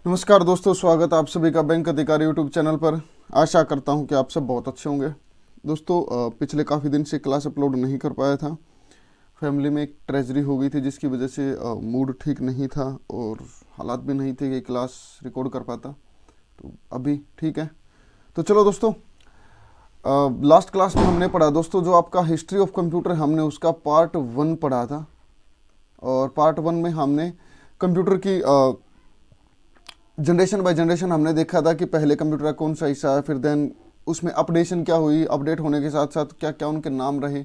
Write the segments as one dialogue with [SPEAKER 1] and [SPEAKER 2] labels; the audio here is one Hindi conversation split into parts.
[SPEAKER 1] नमस्कार दोस्तों, स्वागत है आप सभी का बैंक अधिकारी यूट्यूब चैनल पर। आशा करता हूं कि आप सब बहुत अच्छे होंगे। दोस्तों, पिछले काफ़ी दिन से क्लास अपलोड नहीं कर पाया था। फैमिली में एक ट्रेजरी हो गई थी जिसकी वजह से मूड ठीक नहीं था और हालात भी नहीं थे कि क्लास रिकॉर्ड कर पाता। तो अभी ठीक है। तो चलो दोस्तों, लास्ट क्लास में हमने पढ़ा दोस्तों, जो आपका हिस्ट्री ऑफ कंप्यूटर हमने उसका पार्ट 1 पढ़ा था। और पार्ट 1 में हमने कंप्यूटर की जनरेशन बाय जनरेशन हमने देखा था कि पहले कंप्यूटर का कौन सा हिस्सा है, फिर देन उसमें अपडेशन क्या हुई, अपडेट होने के साथ साथ क्या क्या उनके नाम रहे।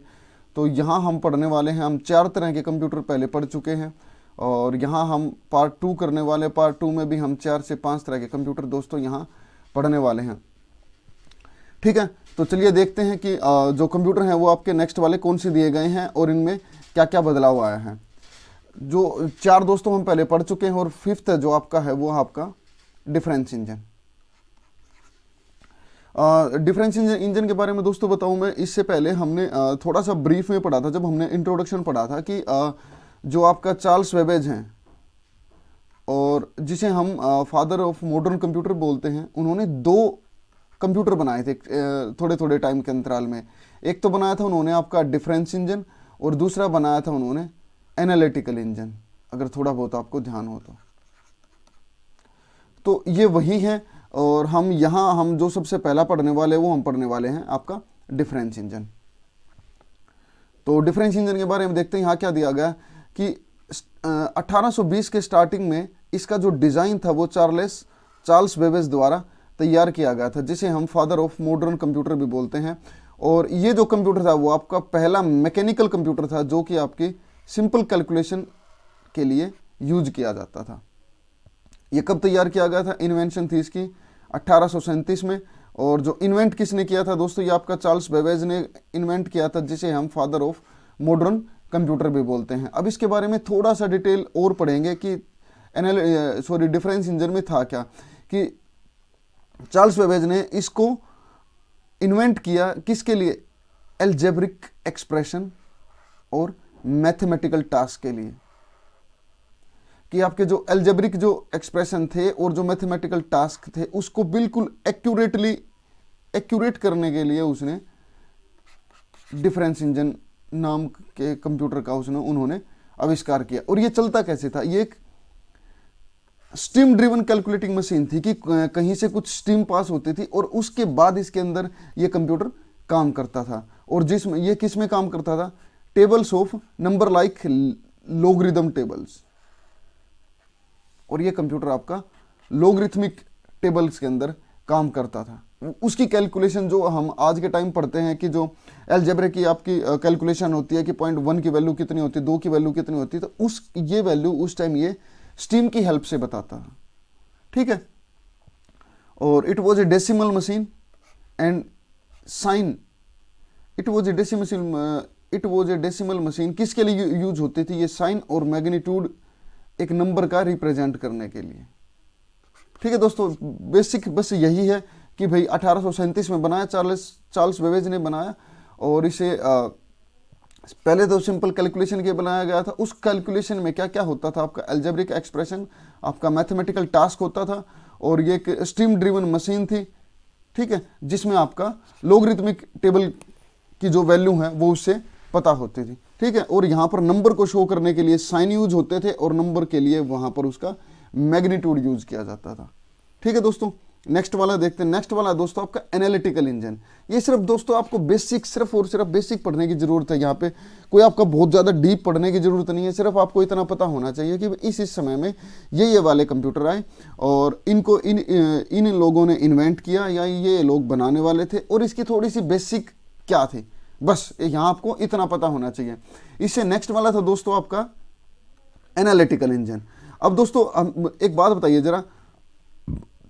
[SPEAKER 1] तो यहाँ हम पढ़ने वाले हैं, हम 4 तरह के कंप्यूटर पहले पढ़ चुके हैं और यहाँ हम पार्ट 2 करने वाले। पार्ट 2 में भी हम 4 से 5 तरह के कंप्यूटर दोस्तों यहाँ पढ़ने वाले हैं। ठीक है, तो चलिए देखते हैं कि जो कंप्यूटर हैं वो आपके नेक्स्ट वाले कौन से दिए गए हैं और इनमें क्या क्या बदलाव आया है। जो 4 दोस्तों हम पहले पढ़ चुके हैं और 5th जो आपका है वो आपका डिफरेंस इंजन। डिफरेंस इंजन के बारे में दोस्तों बताऊं मैं, इससे पहले हमने थोड़ा सा ब्रीफ में पढ़ा था जब हमने इंट्रोडक्शन पढ़ा था कि जो आपका चार्ल्स वेबेज हैं और जिसे हम फादर ऑफ मॉडर्न कंप्यूटर बोलते हैं, उन्होंने 2 कंप्यूटर बनाए थे थोड़े थोड़े टाइम के अंतराल में। एक तो बनाया था उन्होंने आपका डिफरेंस इंजन और दूसरा बनाया था उन्होंने एनालिटिकल इंजन, अगर थोड़ा बहुत आपको ध्यान हो तो ये वही है। और हम जो सबसे पहला पढ़ने वाले वो हम पढ़ने वाले हैं आपका डिफरेंस इंजन। तो डिफरेंस इंजन के बारे में देखते हैं यहाँ क्या दिया गया कि 1820 के स्टार्टिंग में इसका जो डिज़ाइन था वो चार्ल्स बेबेज द्वारा तैयार किया गया था, जिसे हम फादर ऑफ मॉडर्न कंप्यूटर भी बोलते हैं। और ये जो कंप्यूटर था वो आपका पहला मैकेनिकल कंप्यूटर था जो कि आपकी सिंपल कैलकुलेशन के लिए यूज किया जाता था। ये कब तैयार किया गया था? इन्वेंशन थी इसकी 1837 में। और जो इन्वेंट किसने किया था दोस्तों? ये आपका चार्ल्स बेबेज ने इन्वेंट किया था, जिसे हम फादर ऑफ मॉडर्न कंप्यूटर भी बोलते हैं। अब इसके बारे में थोड़ा सा डिटेल और पढ़ेंगे कि डिफरेंस इंजन में था क्या, कि चार्ल्स बेबेज ने इसको इन्वेंट किया किसके लिए? एल्जेब्रिक एक्सप्रेशन और मैथमेटिकल टास्क के लिए, कि आपके जो एल्जेब्रिक जो एक्सप्रेशन थे और जो मैथमेटिकल टास्क थे उसको बिल्कुल एक्यूरेट करने के लिए उसने डिफरेंस इंजन नाम के कंप्यूटर का उन्होंने आविष्कार किया। और ये चलता कैसे था? ये एक स्टीम ड्रिवन कैलकुलेटिंग मशीन थी कि कहीं से कुछ स्टीम पास होती थी और उसके बाद इसके अंदर ये कंप्यूटर काम करता था। और जिसमें ये किस में काम करता था? Tables of number like logarithm tables. और ये कंप्यूटर आपका लोगरिथमिक टेबल्स के अंदर काम करता था। उसकी कैलकुलेशन जो हम आज के टाइम पढ़ते हैं कि जो अलजेब्रा की आपकी कैलकुलेशन होती है कि 0.1 की वैल्यू कितनी होती है, 2 की वैल्यू कितनी होती है, तो ये वैल्यू उस टाइम ये स्टीम की हेल्प से बताता है। ठीक है। और it was a decimal machine and sign, it was a decimal machine किसके लिए यूज होती थी? ये साइन और मैग्नीट्यूड एक नंबर का रिप्रेजेंट करने के लिए। ठीक है दोस्तों, बेसिक बस यही है कि भाई 1837 में बनाया, चार्ल्स बेबेज ने बनाया। और इसे पहले तो सिंपल कैलकुलेशन के बनाया गया था। उस कैलकुलेशन में क्या क्या होता था? आपका अलजेब्रिक एक्सप्रेशन, आपका मैथमेटिकल टास्क होता था और ये एक स्टीम ड्रिवन मशीन थी। ठीक है, जिसमें आपका लोगरिथमिक टेबल की जो वैल्यू है वो उससे पता होती थी। ठीक है, और यहाँ पर नंबर को शो करने के लिए साइन यूज होते थे और नंबर के लिए वहाँ पर उसका मैग्नीट्यूड यूज किया जाता था। ठीक है दोस्तों, नेक्स्ट वाला देखते हैं। नेक्स्ट वाला दोस्तों आपका एनालिटिकल इंजन। ये सिर्फ दोस्तों आपको बेसिक, सिर्फ और सिर्फ बेसिक पढ़ने की जरूरत है। यहाँ पे कोई आपका बहुत ज़्यादा डीप पढ़ने की जरूरत नहीं है। सिर्फ आपको इतना पता होना चाहिए कि इस समय में ये वाले कंप्यूटर आए और इनको इन लोगों ने इन्वेंट किया या ये लोग बनाने वाले थे और इसकी थोड़ी सी बेसिक क्या थी, बस यहाँ आपको इतना पता होना चाहिए। इससे नेक्स्ट वाला था दोस्तों आपका एनालिटिकल इंजन। अब दोस्तों एक बात बताइए जरा,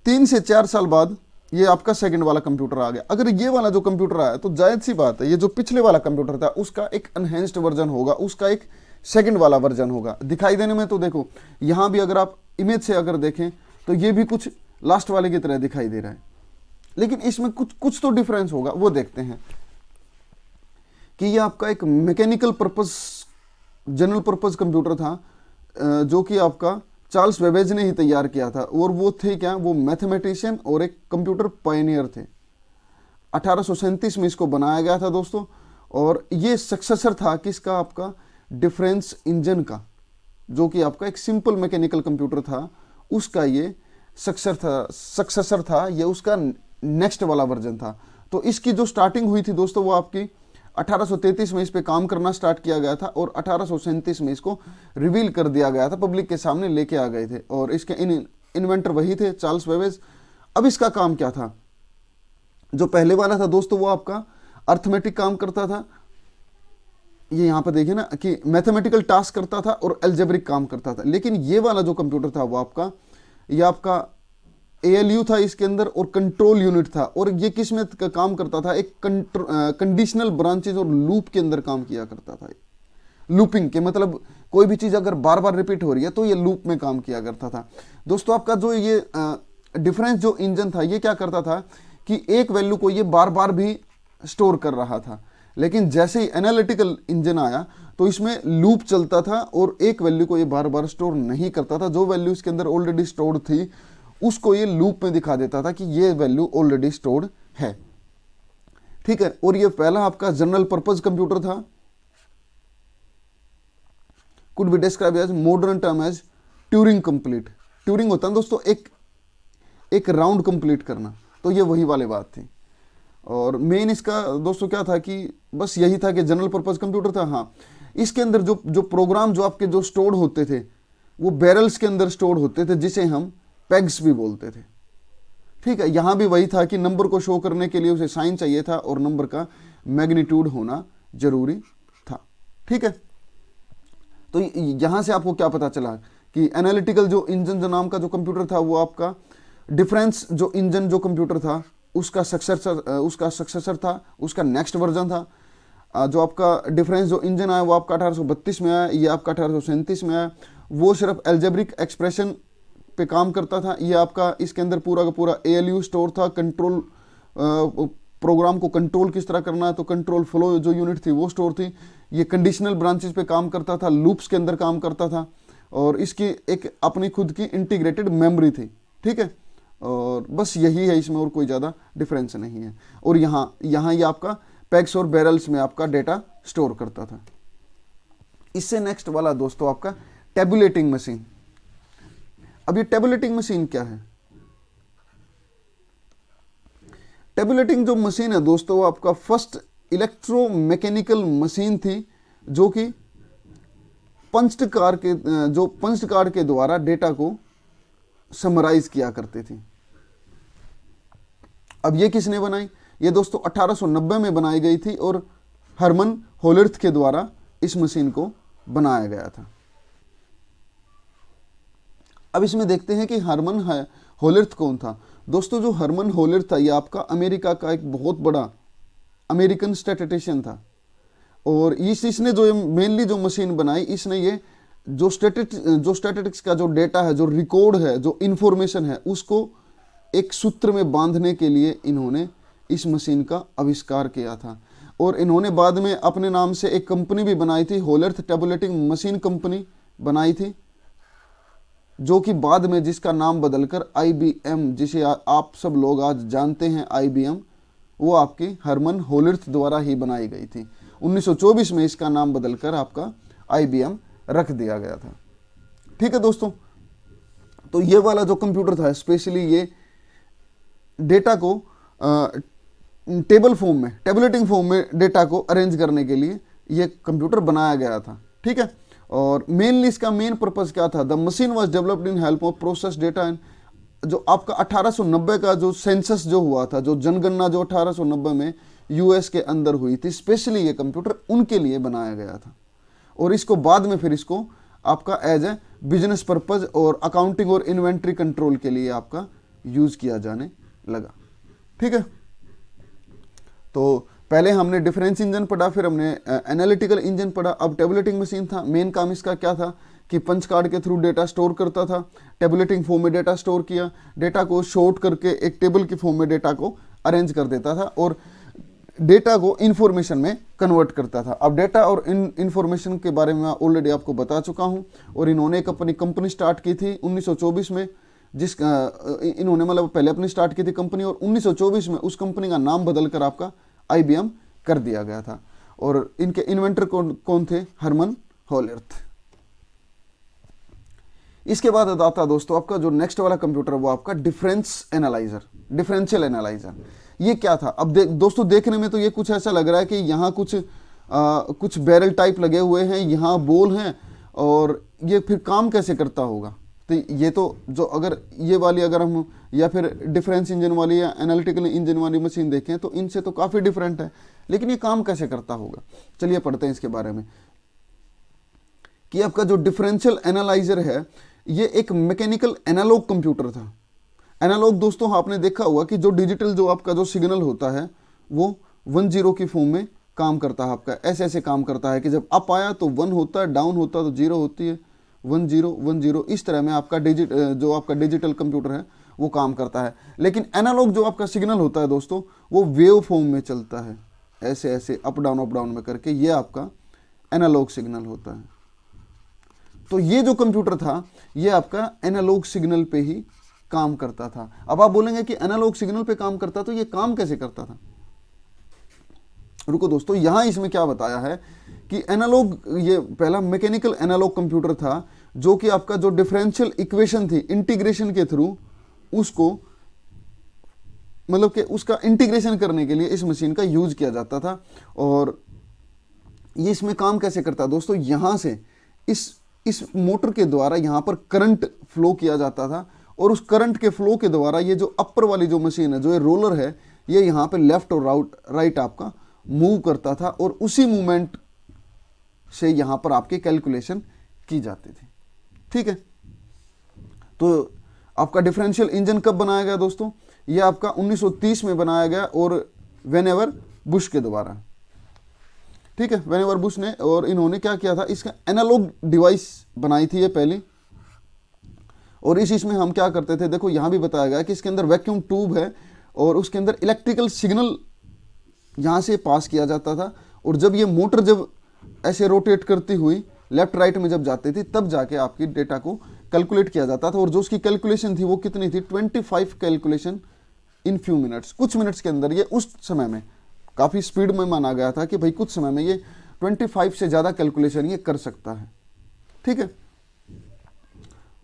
[SPEAKER 1] 3 से 4 साल बाद ये आपका सेकंड वाला कंप्यूटर आ गया। अगर ये वाला जो कंप्यूटर आया तो जायज सी बात है, ये जो पिछले वाला कंप्यूटर था उसका एक एनहेंस्ड वर्जन होगा, उसका एक सेकंड वाला वर्जन होगा। दिखाई देने में तो देखो यहाँ भी अगर आप इमेज से अगर देखें तो ये भी कुछ लास्ट वाले की तरह दिखाई दे रहा है, लेकिन इसमें कुछ तो डिफरेंस होगा, वो देखते हैं। कि ये आपका एक mechanical purpose general purpose computer था जो कि आपका चार्ल्स बेबेज ने ही तैयार किया था, और वो थे क्या, वो मैथमेटिशियन और एक कंप्यूटर पायनियर थे। 1837 में इसको बनाया गया था दोस्तों, और ये सक्सेसर था किसका, आपका डिफरेंस इंजन का, जो कि आपका एक सिंपल मैकेनिकल कंप्यूटर था, उसका ये सक्सेसर था, ये उसका नेक्स्ट वाला वर्जन था। तो इसकी जो स्टार्टिंग हुई थी दोस्तों, वो आपकी 1833 में इस पे काम करना स्टार्ट किया गया था, और 1837 में इसको रिवील कर दिया गया था, पब्लिक के सामने लेके आ गए थे, और इसके इन्वेंटर वही थे, चार्ल्स बेबेज। अब इसका काम क्या था, जो पहले वाला था दोस्तों वो आपका अर्थमेटिक काम करता था, ये यहाँ पर देखिए ना कि मैथमेटिकल टास्क करता था और एल्जेब्रिक काम करता था। लेकिन ये वाला जो कंप्यूटर था वो आपका, ये आपका ALU था इसके अंदर, और कंट्रोल यूनिट था, और ये किस में काम करता था, एक कंडीशनल ब्रांचेज और लूप के अंदर काम किया करता था। लूपिंग के मतलब कोई भी चीज अगर बार बार रिपीट हो रही है तो ये लूप में काम किया करता था। दोस्तों आपका जो ये डिफरेंस जो इंजन था, ये क्या करता था कि एक वैल्यू को ये बार बार भी स्टोर कर रहा था, लेकिन जैसे ही एनालिटिकल इंजन आया तो इसमें लूप चलता था, और एक वैल्यू को ये बार बार स्टोर नहीं करता था। जो वैल्यू इसके अंदर ऑलरेडी स्टोर्ड थी उसको ये लूप में दिखा देता था कि ये वैल्यू ऑलरेडी स्टोर्ड है, ठीक है। और ये पहला आपका जनरल पर्पज कंप्यूटर था, could be describe as modern term as Turing complete. Turing होता है दोस्तों एक राउंड कंप्लीट करना, तो ये वही वाली बात थी। और मेन इसका दोस्तों क्या था कि बस यही था कि जनरल पर्पज कंप्यूटर था। हाँ, इसके अंदर जो प्रोग्राम जो आपके जो स्टोर होते थे वो बैरल्स के अंदर स्टोर होते थे, जिसे हम पेग्स भी बोलते थे, ठीक है। यहां भी वही था कि नंबर को शो करने के लिए उसे साइन चाहिए था और नंबर का मैग्नीट्यूड होना जरूरी था, ठीक है। तो यहां से आपको क्या पता चला कि एनालिटिकल जो इंजन जो नाम का जो कंप्यूटर था वो आपका डिफरेंस जो इंजन जो कंप्यूटर था उसका सक्सेसर था, उसका नेक्स्ट वर्जन था। जो आपका डिफरेंस जो इंजन आया वो आपका 1832 में आया, ये आपका 1837 में आया। वो सिर्फ एल्जेब्रिक एक्सप्रेशन पे काम करता था, ये आपका इसके अंदर पूरा का पूरा ALU स्टोर था, कंट्रोल प्रोग्राम को कंट्रोल किस तरह करना है, तो कंट्रोल फ्लो जो यूनिट थी वो स्टोर थी। ये कंडीशनल ब्रांचेस पे काम करता था, लूप्स के अंदर काम करता था, और इसकी एक अपनी खुद की इंटीग्रेटेड मेमोरी थी, ठीक है। और बस यही है, इसमें और कोई ज़्यादा डिफरेंस नहीं है। और यहाँ ये आपका पैक्स और बैरल्स में आपका डेटा स्टोर करता था। इससे नेक्स्ट वाला दोस्तों आपका टेबुलेटिंग मशीन। अब ये टेबुलेटिंग मशीन क्या है? टेबुलेटिंग जो मशीन है दोस्तों वो आपका फर्स्ट इलेक्ट्रोमैकेनिकल मशीन थी, जो कि पंच्ड कार्ड के द्वारा डेटा को समराइज किया करते थे। अब ये किसने बनाई? ये दोस्तों 1890 में बनाई गई थी, और हरमन होलिर्थ के द्वारा इस मशीन को बनाया गया था। अब इसमें देखते हैं कि हरमन होलिर्थ कौन था। दोस्तों जो हरमन होलिर्थ था ये आपका अमेरिका का एक बहुत बड़ा अमेरिकन स्टैटिस्टिशियन था, और इसने जो मेनली जो मशीन बनाई, इसने ये जो स्टैटिस्टिक्स का जो डेटा है, जो रिकॉर्ड है, जो इंफॉर्मेशन है, उसको एक सूत्र में बांधने के लिए इन्होंने इस मशीन का आविष्कार किया था। और इन्होंने बाद में अपने नाम से एक कंपनी भी बनाई थी, होलिर्थ टेबुलेटिंग मशीन कंपनी बनाई थी, जो कि बाद में जिसका नाम बदलकर IBM, जिसे आप सब लोग आज जानते हैं IBM, वो आपकी हरमन होलिर्थ द्वारा ही बनाई गई थी। 1924 में इसका नाम बदलकर आपका IBM रख दिया गया था, ठीक है दोस्तों। तो ये वाला जो कंप्यूटर था स्पेशली ये डेटा को टेबुलेटिंग फॉर्म में डेटा को अरेंज करने के लिए ये कंप्यूटर बनाया गया था, ठीक है। और मेनली इसका मेन पर्पस क्या था? The machine was developed in help of process data. जो आपका 1890 का जो सेंसस जो हुआ था, जो जनगणना जो 1890 में US के अंदर हुई थी, स्पेशली ये कंप्यूटर उनके लिए बनाया गया था। और इसको बाद में फिर इसको आपका एज ए बिजनेस पर्पज और अकाउंटिंग और इन्वेंट्री कंट्रोल के लिए आपका यूज किया जाने लगा, ठीक है। तो पहले हमने डिफरेंस इंजन पढ़ा, फिर हमने एनालिटिकल इंजन पढ़ा, अब टेबुलेटिंग मशीन था। मेन काम इसका क्या था कि पंच कार्ड के थ्रू डेटा स्टोर करता था, टेबुलेटिंग फॉर्म में डेटा स्टोर किया, डेटा को शॉर्ट करके एक टेबल की फॉर्म में डेटा को अरेंज कर देता था। और डेटा को इंफॉर्मेशन में कन्वर्ट करता था। अब डेटा और इंफॉर्मेशन के बारे में मैं ऑलरेडी आपको बता चुका हूं। और इन्होंने एक अपनी कंपनी स्टार्ट की थी 1924 में, इन्होंने मतलब पहले अपनी स्टार्ट की थी कंपनी, और 1924 में उस कंपनी का नाम बदलकर आपका IBM कर दिया गया था। और इनके इन्वेंटर कौन थे? हरमन होलर्थ। इसके बाद आता दोस्तों आपका जो नेक्स्ट वाला कंप्यूटर वो आपका डिफरेंशियल एनालाइजर। ये क्या था? अब दोस्तों देखने में तो ये कुछ ऐसा लग रहा है कि यहाँ कुछ बैरल टाइप लगे हुए हैं, यहाँ बोल हैं, और ये फिर काम कैसे करता होगा? तो ये तो जो अगर ये वाली अगर हम या फिर डिफरेंस इंजन वाली या एनालिटिकल इंजन वाली मशीन देखें तो इनसे तो काफ़ी डिफरेंट है, लेकिन ये काम कैसे करता होगा? चलिए पढ़ते हैं इसके बारे में कि आपका जो डिफरेंशियल एनालाइजर है ये एक मैकेनिकल एनालॉग कंप्यूटर था। एनालॉग दोस्तों आपने देखा होगा कि जो डिजिटल जो आपका जो सिग्नल होता है वो 1-0 की फॉर्म में काम करता है। आपका ऐसे काम करता है कि जब अप आया तो 1 होता है, डाउन होता है तो 0 होती है, 1-0 1-0, इस तरह में आपका जो आपका डिजिटल कंप्यूटर है वो काम करता है। लेकिन एनालॉग जो आपका सिग्नल होता है दोस्तों वो वेव फॉर्म में चलता है, ऐसे अप डाउन में करके, ये आपका एनालॉग सिग्नल होता है। तो ये जो कंप्यूटर था ये आपका एनालॉग सिग्नल पे ही काम करता था। अब आप बोलेंगे कि एनालॉग सिग्नल पे काम करता तो ये काम कैसे करता था? रुको दोस्तों, यहां इसमें क्या बताया है कि एनालॉग, ये पहला मैकेनिकल एनालॉग कंप्यूटर था जो कि आपका जो डिफरेंशियल इक्वेशन थी इंटीग्रेशन के थ्रू उसको मतलब कि उसका इंटीग्रेशन करने के लिए इस मशीन का यूज किया जाता था। और ये इसमें काम कैसे करता दोस्तों? यहां से इस मोटर के द्वारा यहाँ पर करंट फ्लो किया जाता था, और उस करंट के फ्लो के द्वारा ये जो अपर वाली जो मशीन है, जो ये रोलर है, ये यहाँ पे लेफ्ट और राइट आपका मूव करता था, और उसी मूवमेंट से यहाँ पर आपकी कैलकुलेशन की जाती थी। ठीक है, तो आपका डिफरेंशियल इंजन कब बनाया गया दोस्तों? ये आपका 1930 में बनाया गया, और वेनेवर बुश के द्वारा। ठीक है, वेनेवर बुश ने, और इन्होंने क्या किया था, इसका एनालॉग डिवाइस बनाई थी ये पहली। और इसमें हम क्या करते थे, देखो यहां भी बताया गया कि इसके अंदर वैक्यूम ट्यूब है और उसके अंदर इलेक्ट्रिकल सिग्नल यहां से पास किया जाता था, और जब ये मोटर जब ऐसे रोटेट करती हुई लेफ्ट राइट में जब जाती थी तब जाके आपकी डेटा को कैलकुलेट किया जाता था। और जो उसकी कैलकुलेशन थी वो कितनी थी? 25 कैलकुलेशन इन फ्यू मिनट्स, कुछ मिनट्स के अंदर। ये उस समय में काफ़ी स्पीड में माना गया था कि भाई कुछ समय में ये 25 से ज़्यादा कैलकुलेशन ये कर सकता है। ठीक है,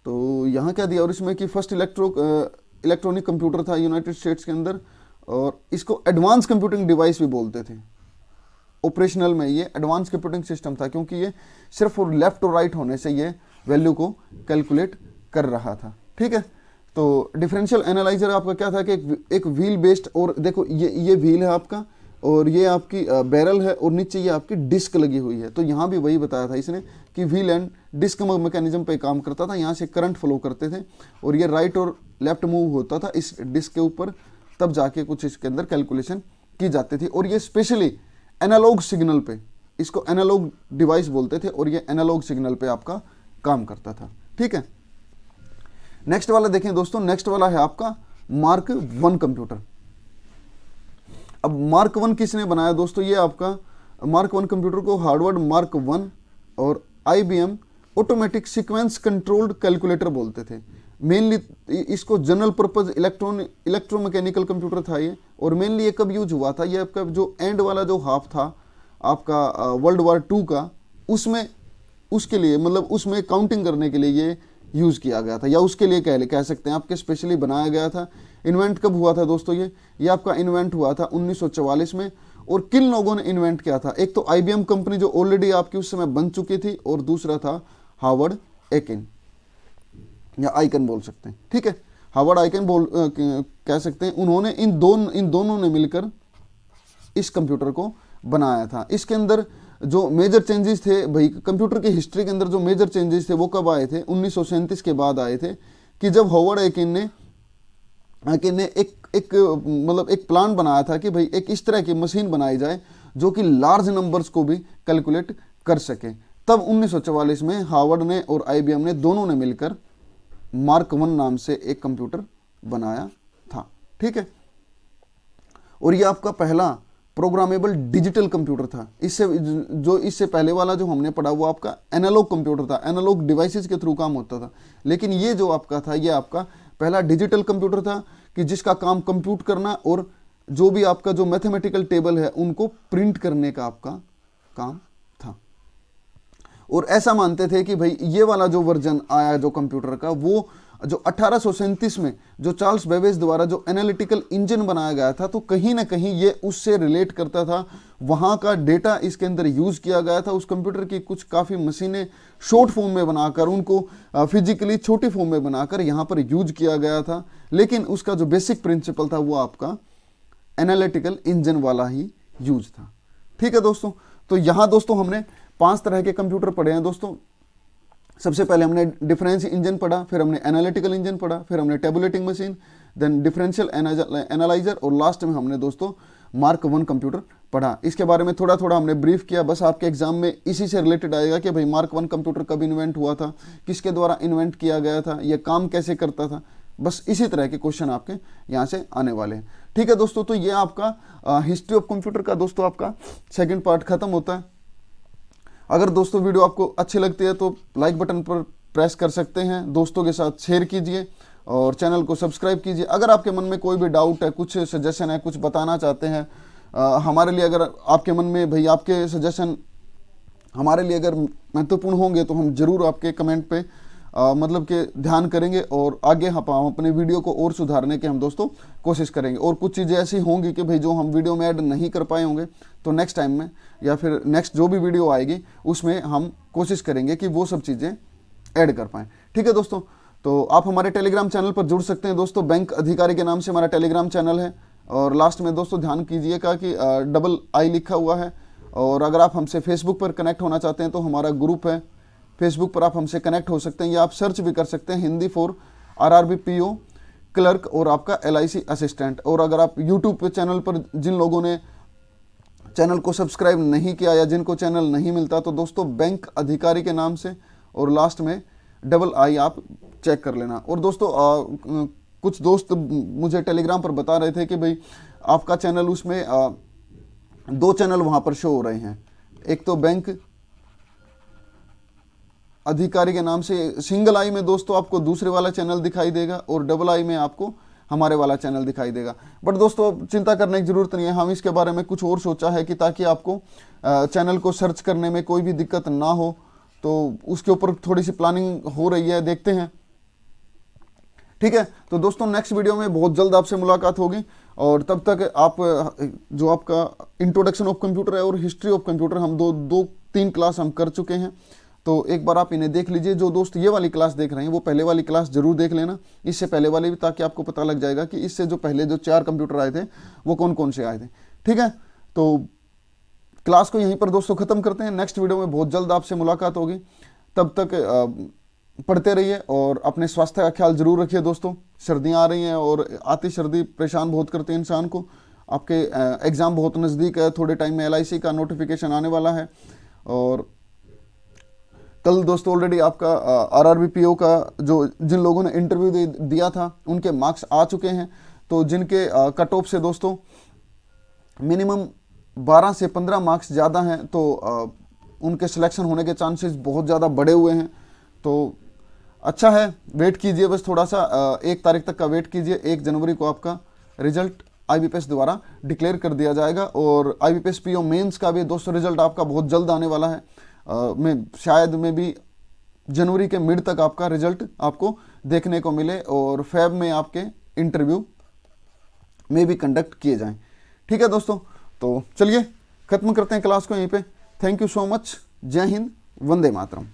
[SPEAKER 1] तो यहाँ क्या दिया, और इसमें कि फर्स्ट इलेक्ट्रॉनिक कंप्यूटर था यूनाइटेड स्टेट्स के अंदर, और इसको एडवांस कंप्यूटिंग डिवाइस भी बोलते थे। ऑपरेशनल में ये एडवांस कंप्यूटिंग सिस्टम था, क्योंकि ये सिर्फ और लेफ्ट और राइट होने से ये वैल्यू को कैलकुलेट कर रहा था। ठीक है, तो डिफरेंशियल एनालाइजर आपका क्या था कि एक व्हील बेस्ड, और देखो ये व्हील है आपका, और ये आपकी बैरल है, और नीचे ये आपकी डिस्क लगी हुई है। तो यहाँ भी वही बताया था इसने कि व्हील एंड डिस्क मैकेनिज्म पे काम करता था, यहाँ से करंट फ्लो करते थे, और ये राइट और लेफ्ट मूव होता था इस डिस्क के ऊपर, तब जाके कुछ इसके अंदर कैलकुलेशन की जाती थी। और ये स्पेशली एनालॉग सिग्नल पे, इसको एनालॉग डिवाइस बोलते थे, और ये एनालॉग सिग्नल पे आपका काम करता था। ठीक है, नेक्स्ट वाला देखें दोस्तों, नेक्स्ट वाला है आपका मार्क 1 कंप्यूटर। अब मार्क 1 किसने बनाया दोस्तों? ये आपका मार्क 1 कंप्यूटर को हार्वर्ड मार्क 1 और IBM automatic sequence controlled calculator बोलते थे। मेनली इसको जनरल पर्पज इलेक्ट्रोमैकेनिकल कंप्यूटर था ये, और मेनली ये कब यूज हुआ था? ये आपका जो एंड वाला जो हाफ था आपका वर्ल्ड वॉर 2 का, उसमें उसके लिए मतलब उसमें काउंटिंग करने के लिए ये यूज़ किया गया था, या उसके लिए कह सकते हैं आपके स्पेशली बनाया गया था। इन्वेंट कब हुआ था दोस्तों? ये आपका इन्वेंट हुआ था 1944 में। और किन लोगों ने इन्वेंट किया था? एक तो IBM कंपनी जो ऑलरेडी आपकी उस समय बन चुकी थी, और दूसरा था हार्वर्ड आइकन, या आइकन बोल सकते हैं। ठीक है, हार्वर्ड आइकन कह सकते हैं। उन्होंने इन दोनों ने मिलकर इस कंप्यूटर को बनाया था। इसके अंदर जो मेजर चेंजेस थे भाई, कंप्यूटर की हिस्ट्री के अंदर जो मेजर चेंजेस थे वो कब आए थे? 1937 के बाद आए थे, कि जब हार्वर्ड आइकन ने एक प्लान बनाया था कि भाई एक इस तरह की मशीन बनाई जाए जो कि लार्ज नंबर्स को भी कैलकुलेट कर सके। तब 1944 में हार्वर्ड ने और IBM ने दोनों ने मिलकर मार्क 1 नाम से एक कंप्यूटर बनाया था। ठीक है, और ये आपका पहला प्रोग्रामेबल डिजिटल कंप्यूटर था। इससे पहले वाला जो हमने पढ़ा वो आपका एनालॉग कंप्यूटर था, एनालॉग डिवाइसेस के थ्रू काम होता था। लेकिन ये जो आपका था ये आपका पहला डिजिटल कंप्यूटर था कि जिसका काम कंप्यूट करना और जो भी आपका जो मैथमेटिकल टेबल है उनको प्रिंट करने का आपका काम था। और ऐसा मानते थे कि भाई ये वाला जो वर्जन आया जो कंप्यूटर का, वो जो 1837 में जो चार्ल्स बेबेज द्वारा जो एनालिटिकल इंजन बनाया गया था, तो कहीं ना कहीं ये उससे रिलेट करता था। वहाँ का डेटा इसके अंदर यूज़ किया गया था। उस कंप्यूटर की कुछ काफ़ी मशीनें शॉर्ट फॉर्म में बनाकर उनको फिजिकली छोटी फॉर्म में बनाकर यहाँ पर यूज किया गया था। लेकिन उसका जो बेसिक प्रिंसिपल था वो आपका एनालिटिकल इंजन वाला ही यूज था। ठीक है दोस्तों, तो यहाँ दोस्तों हमने 5 तरह के कंप्यूटर पढ़े हैं दोस्तों। सबसे पहले हमने डिफरेंस इंजन पढ़ा, फिर हमने एनालिटिकल इंजन पढ़ा, फिर हमने tabulating machine, then differential analyser, और लास्ट में हमने दोस्तों मार्क 1 कंप्यूटर पढ़ा। इसके बारे में थोड़ा थोड़ा हमने ब्रीफ किया, बस आपके एग्जाम में इसी से रिलेटेड आएगा कि भाई मार्क 1 कंप्यूटर कब इन्वेंट हुआ था, किसके द्वारा इन्वेंट किया गया था, यह काम कैसे करता था। बस इसी तरह के क्वेश्चन आपके यहाँ से आने वाले हैं। ठीक है दोस्तों, तो ये आपका हिस्ट्री ऑफ कंप्यूटर का दोस्तों आपका सेकंड पार्ट खत्म होता है। अगर दोस्तों वीडियो आपको अच्छी लगती है तो लाइक बटन पर प्रेस कर सकते हैं, दोस्तों के साथ शेयर कीजिए और चैनल को सब्सक्राइब कीजिए। अगर आपके मन में कोई भी डाउट है, कुछ सजेशन है, कुछ बताना चाहते हैं हमारे लिए, अगर आपके मन में भाई आपके सजेशन हमारे लिए अगर महत्वपूर्ण होंगे तो हम जरूर आपके कमेंट पे मतलब कि ध्यान करेंगे और आगे हम अपने वीडियो को और सुधारने के हम दोस्तों कोशिश करेंगे। और कुछ चीज़ें ऐसी होंगी कि भाई जो हम वीडियो में ऐड नहीं कर पाए होंगे तो नेक्स्ट टाइम में या फिर नेक्स्ट जो भी वीडियो आएगी उसमें हम कोशिश करेंगे कि वो सब चीज़ें ऐड कर पाएँ। ठीक है दोस्तों, तो आप हमारे टेलीग्राम चैनल पर जुड़ सकते हैं दोस्तों। बैंक अधिकारी के नाम से हमारा टेलीग्राम चैनल है। और लास्ट में दोस्तों ध्यान कीजिएगा कि II लिखा हुआ है। और अगर आप हमसे फेसबुक पर कनेक्ट होना चाहते हैं तो हमारा ग्रुप है, फेसबुक पर आप हमसे कनेक्ट हो सकते हैं, या आप सर्च भी कर सकते हैं Hindi for RRB PO clerk और आपका LIC असिस्टेंट। और अगर आप यूट्यूब पे चैनल पर जिन लोगों ने चैनल को सब्सक्राइब नहीं किया या जिनको चैनल नहीं मिलता तो दोस्तों बैंक अधिकारी के नाम से और लास्ट में II आप चेक कर लेना। और दोस्तों कुछ दोस्त मुझे टेलीग्राम पर बता रहे थे कि भाई आपका चैनल उसमें 2 चैनल वहाँ पर शो हो रहे हैं, एक तो बैंक अधिकारी के नाम से I में दोस्तों आपको दूसरे वाला चैनल दिखाई देगा और II में आपको हमारे वाला चैनल दिखाई देगा। बट दोस्तों चिंता करने की ज़रूरत नहीं है, हम इसके बारे में कुछ और सोचा है कि ताकि आपको चैनल को सर्च करने में कोई भी दिक्कत ना हो, तो उसके ऊपर थोड़ी सी प्लानिंग हो रही है, देखते हैं। ठीक है, तो दोस्तों नेक्स्ट वीडियो में बहुत जल्द आपसे मुलाकात होगी। और तब तक आप जो आपका इंट्रोडक्शन ऑफ कंप्यूटर है और हिस्ट्री ऑफ कंप्यूटर हम 3 क्लास हम कर चुके हैं, तो एक बार आप इन्हें देख लीजिए। जो दोस्त ये वाली क्लास देख रहे हैं वो पहले वाली क्लास जरूर देख लेना, इससे पहले वाली भी, ताकि आपको पता लग जाएगा कि इससे जो पहले जो 4 कंप्यूटर आए थे वो कौन कौन से आए थे। ठीक है, तो क्लास को यहीं पर दोस्तों ख़त्म करते हैं। नेक्स्ट वीडियो में बहुत जल्द आपसे मुलाकात होगी। तब तक पढ़ते रहिए और अपने स्वास्थ्य का ख्याल जरूर रखिए दोस्तों। सर्दियाँ आ रही हैं और आती सर्दी परेशान बहुत करती है इंसान को। आपके एग्ज़ाम बहुत नज़दीक है, थोड़े टाइम में LIC का नोटिफिकेशन आने वाला है। और कल दोस्तों ऑलरेडी आपका RRB PO का जिन लोगों ने इंटरव्यू दिया था उनके मार्क्स आ चुके हैं। तो जिनके कट ऑफ से दोस्तों मिनिमम 12 से 15 मार्क्स ज़्यादा हैं तो उनके सिलेक्शन होने के चांसेस बहुत ज़्यादा बढ़े हुए हैं। तो अच्छा है, वेट कीजिए, बस थोड़ा सा 1 तारीख तक का वेट कीजिए। 1 जनवरी को आपका रिजल्ट IBPS द्वारा डिक्लेयर कर दिया जाएगा। और IBPS PO मेंस का भी दोस्तों रिजल्ट आपका बहुत जल्द आने वाला है। शायद में भी जनवरी के मिड तक आपका रिजल्ट आपको देखने को मिले और फेब में आपके इंटरव्यू में भी कंडक्ट किए जाएं। ठीक है दोस्तों, तो चलिए ख़त्म करते हैं क्लास को यहीं पे। Thank you so much. जय हिंद, वंदे मातरम।